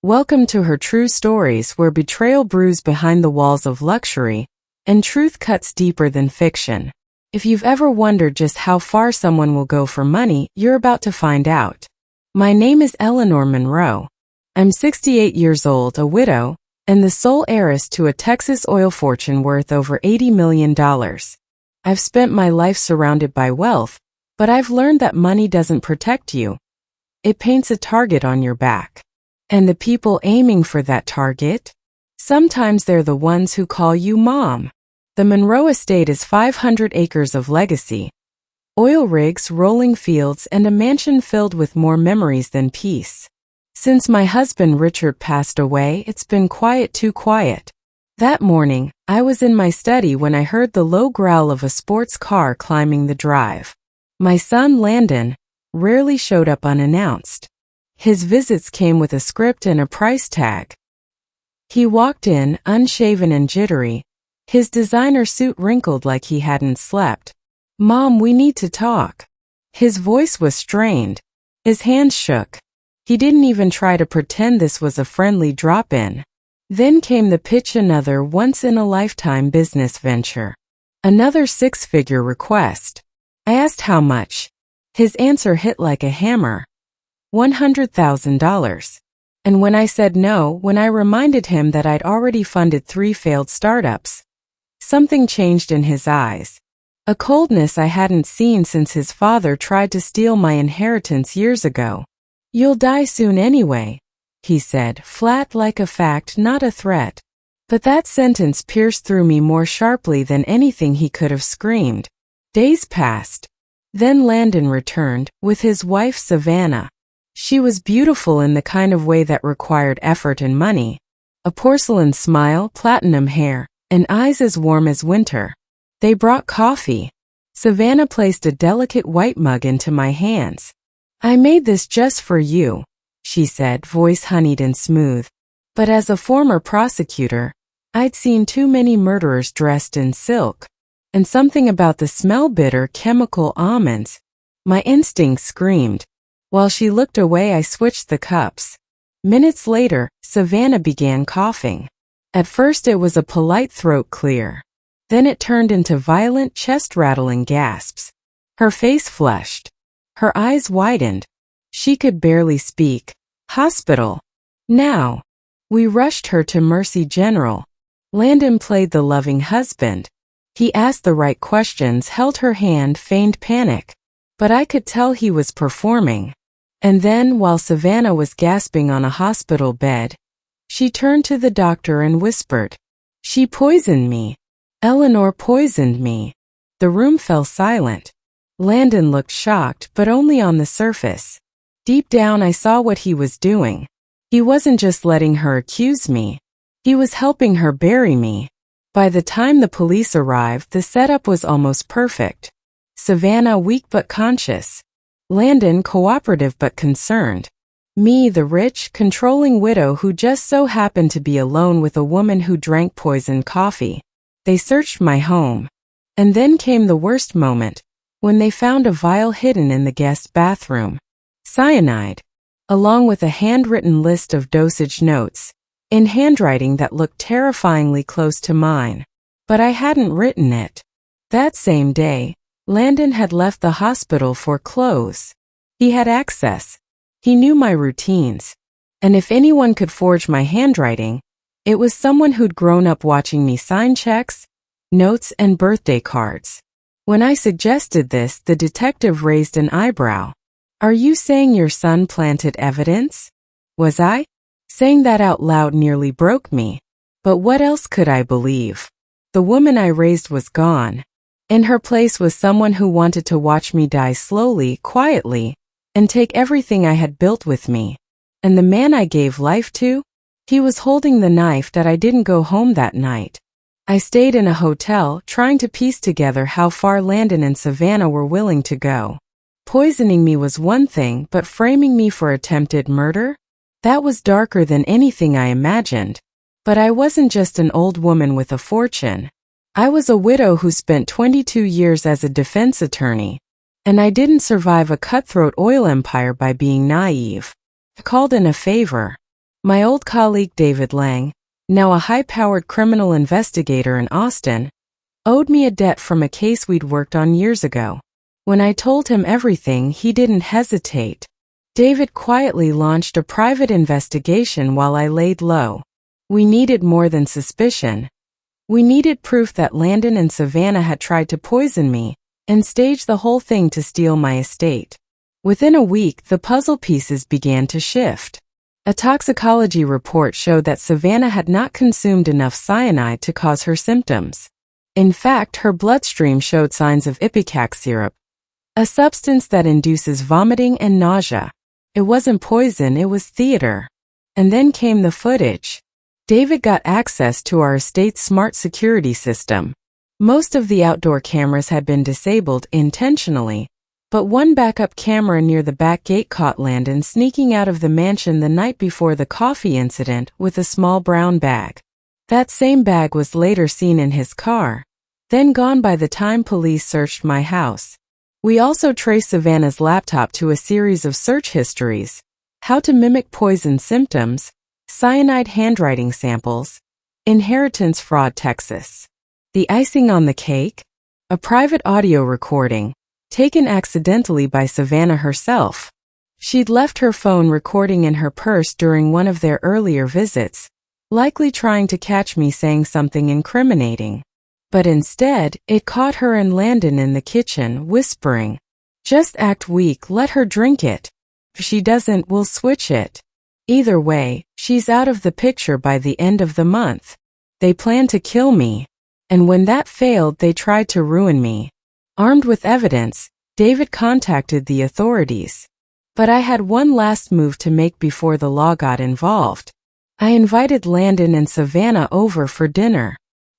Welcome to her true stories, where betrayal brews behind the walls of luxury, and truth cuts deeper than fiction. If you've ever wondered just how far someone will go for money, you're about to find out. My name is Eleanor Monroe. I'm 68 years old, a widow, and the sole heiress to a Texas oil fortune worth over $80 million. I've spent my life surrounded by wealth, but I've learned that money doesn't protect you. It paints a target on your back. And the people aiming for that target? Sometimes they're the ones who call you mom. The Monroe estate is 500 acres of legacy, oil rigs, rolling fields, and a mansion filled with more memories than peace. Since my husband Richard passed away, it's been quiet, too quiet. That morning, I was in my study when I heard the low growl of a sports car climbing the drive. My son Landon rarely showed up unannounced. His visits came with a script and a price tag. He walked in, unshaven and jittery, his designer suit wrinkled like he hadn't slept. "Mom, we need to talk." His voice was strained. His hands shook. He didn't even try to pretend this was a friendly drop-in. Then came the pitch, another once-in-a-lifetime business venture. Another six-figure request. I asked how much. His answer hit like a hammer. $100,000. And when I said no, when I reminded him that I'd already funded 3 failed startups, something changed in his eyes. A coldness I hadn't seen since his father tried to steal my inheritance years ago. "You'll die soon anyway," he said, flat like a fact, not a threat. But that sentence pierced through me more sharply than anything he could have screamed. Days passed. Then Landon returned, with his wife Savannah. She was beautiful in the kind of way that required effort and money. A porcelain smile, platinum hair, and eyes as warm as winter. They brought coffee. Savannah placed a delicate white mug into my hands. "I made this just for you," she said, voice honeyed and smooth. But as a former prosecutor, I'd seen too many murderers dressed in silk. And something about the smell, bitter chemical almonds. My instincts screamed. While she looked away, I switched the cups. Minutes later, Savannah began coughing. At first it was a polite throat clear. Then it turned into violent, chest-rattling gasps. Her face flushed. Her eyes widened. She could barely speak. "Hospital. Now." We rushed her to Mercy General. Landon played the loving husband. He asked the right questions, held her hand, feigned panic. But I could tell he was performing. And then, while Savannah was gasping on a hospital bed, she turned to the doctor and whispered, "She poisoned me. Eleanor poisoned me." The room fell silent. Landon looked shocked, but only on the surface. Deep down, I saw what he was doing. He wasn't just letting her accuse me. He was helping her bury me. By the time the police arrived, the setup was almost perfect. Savannah weak but conscious. Landon cooperative but concerned. Me, the rich, controlling widow who just so happened to be alone with a woman who drank poisoned coffee. They searched my home. And then came the worst moment, when they found a vial hidden in the guest bathroom. Cyanide. Along with a handwritten list of dosage notes, in handwriting that looked terrifyingly close to mine. But I hadn't written it. That same day, Landon had left the hospital for clothes. He had access. He knew my routines. And if anyone could forge my handwriting, it was someone who'd grown up watching me sign checks, notes, and birthday cards. When I suggested this, the detective raised an eyebrow. "Are you saying your son planted evidence?" Was I? Saying that out loud nearly broke me. But what else could I believe? The woman I raised was gone. In her place was someone who wanted to watch me die slowly, quietly, and take everything I had built with me. And the man I gave life to? He was holding the knife that I didn't go home that night. I stayed in a hotel, trying to piece together how far Landon and Savannah were willing to go. Poisoning me was one thing, but framing me for attempted murder? That was darker than anything I imagined. But I wasn't just an old woman with a fortune. I was a widow who spent 22 years as a defense attorney. And I didn't survive a cutthroat oil empire by being naive. I called in a favor. My old colleague David Lang, now a high-powered criminal investigator in Austin, owed me a debt from a case we'd worked on years ago. When I told him everything, he didn't hesitate. David quietly launched a private investigation while I laid low. We needed more than suspicion. We needed proof that Landon and Savannah had tried to poison me and staged the whole thing to steal my estate. Within a week, the puzzle pieces began to shift. A toxicology report showed that Savannah had not consumed enough cyanide to cause her symptoms. In fact, her bloodstream showed signs of ipecac syrup, a substance that induces vomiting and nausea. It wasn't poison, it was theater. And then came the footage. David got access to our estate's smart security system. Most of the outdoor cameras had been disabled intentionally, but one backup camera near the back gate caught Landon sneaking out of the mansion the night before the coffee incident with a small brown bag. That same bag was later seen in his car, then gone by the time police searched my house. We also traced Savannah's laptop to a series of search histories: how to mimic poison symptoms, cyanide handwriting samples, inheritance fraud Texas. The icing on the cake? A private audio recording, taken accidentally by Savannah herself. She'd left her phone recording in her purse during one of their earlier visits, likely trying to catch me saying something incriminating. But instead, it caught her and Landon in the kitchen, whispering, "Just act weak, let her drink it. If she doesn't, we'll switch it." Either way, she's out of the picture by the end of the month. They planned to kill me. And when that failed, they tried to ruin me. Armed with evidence, David contacted the authorities. But I had one last move to make before the law got involved. I invited Landon and Savannah over for dinner.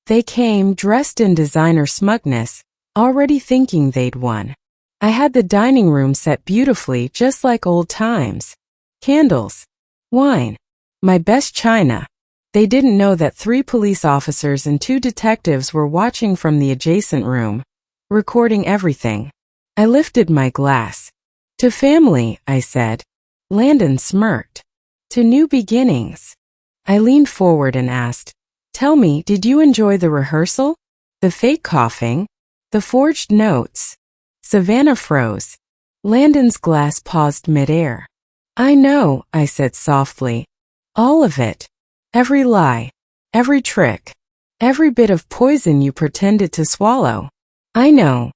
They came dressed in designer smugness, already thinking they'd won. I had the dining room set beautifully, just like old times. Candles, wine, my best china. They didn't know that 3 police officers and 2 detectives were watching from the adjacent room, recording everything. I lifted my glass. "To family," I said. Landon smirked. "To new beginnings." I leaned forward and asked, "Tell me, did you enjoy the rehearsal? The fake coughing? The forged notes?" Savannah froze. Landon's glass paused midair. "I know," I said softly. "All of it. Every lie. Every trick. Every bit of poison you pretended to swallow. I know."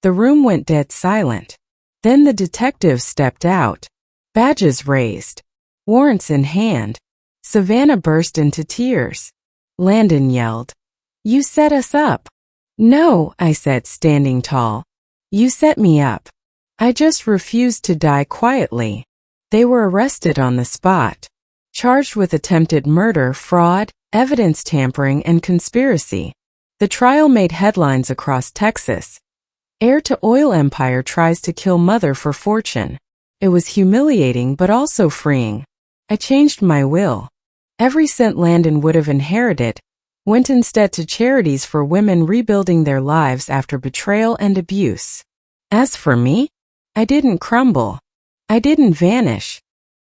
The room went dead silent. Then the detectives stepped out, badges raised, warrants in hand. Savannah burst into tears. Landon yelled, "You set us up." "No," I said, standing tall. "You set me up. I just refused to die quietly." They were arrested on the spot, charged with attempted murder, fraud, evidence tampering, and conspiracy. The trial made headlines across Texas. Heir to oil empire tries to kill mother for fortune. It was humiliating but also freeing. I changed my will. Every cent Landon would have inherited went instead to charities for women rebuilding their lives after betrayal and abuse. As for me, I didn't crumble. I didn't vanish.